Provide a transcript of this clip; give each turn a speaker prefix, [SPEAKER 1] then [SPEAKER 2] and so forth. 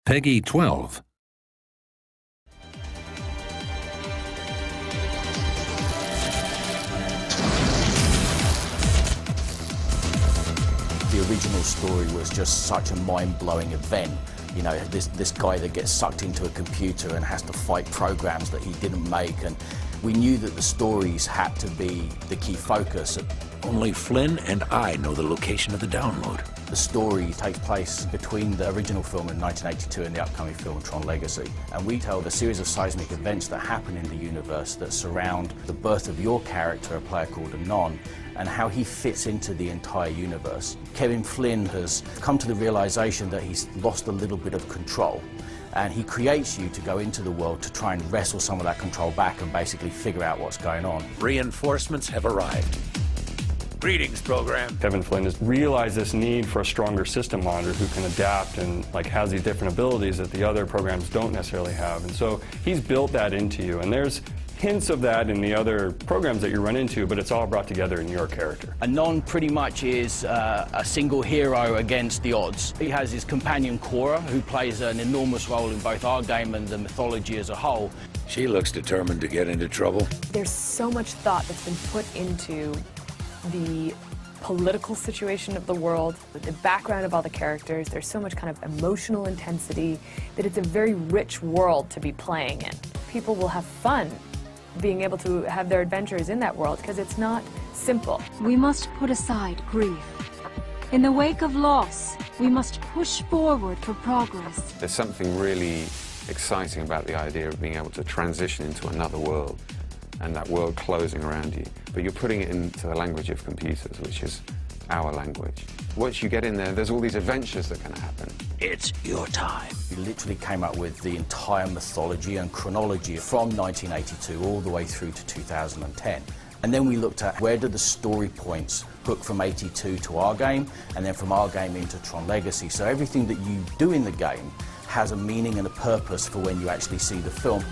[SPEAKER 1] Peggy 12.
[SPEAKER 2] The original story was just such a mind-blowing event. You know, this guy that gets sucked into a computer and has to fight programs that he didn't make, and we knew that the stories had to be the key focus.
[SPEAKER 1] Only Flynn and I know the location of the download.
[SPEAKER 2] The story takes place between the original film in 1982 and the upcoming film Tron Legacy, and we tell the series of seismic events that happen in the universe that surround the birth of your character, a player called Anon, and how he fits into the entire universe. Kevin Flynn has come to the realization that he's lost a little bit of control, and he creates you to go into the world to try and wrestle some of that control back and basically figure out what's going on.
[SPEAKER 1] Reinforcements have arrived. Greetings, program.
[SPEAKER 3] Kevin Flynn has realized this need for a stronger system monitor who can adapt and has these different abilities that the other programs don't necessarily have. And so he's built that into you. And there's hints of that in the other programs that you run into, but it's all brought together in your character.
[SPEAKER 2] Anon pretty much is a single hero against the odds. He has his companion Cora, who plays an enormous role in both our game and the mythology as a whole.
[SPEAKER 1] She looks determined to get into trouble.
[SPEAKER 4] There's so much thought that's been put into the political situation of the world, the background of all the characters. There's so much kind of emotional intensity that it's a very rich world to be playing in. People will have fun being able to have their adventures in that world because it's not simple.
[SPEAKER 5] We must put aside grief. In the wake of loss, we must push forward for progress.
[SPEAKER 6] There's something really exciting about the idea of being able to transition into another world and that world closing around you, but you're putting it into the language of computers, which is our language. Once you get in there, there's all these adventures that can happen.
[SPEAKER 1] It's your time.
[SPEAKER 2] We literally came up with the entire mythology and chronology from 1982 all the way through to 2010. And then we looked at where do the story points hook from 82 to our game, and then from our game into Tron Legacy. So everything that you do in the game has a meaning and a purpose for when you actually see the film.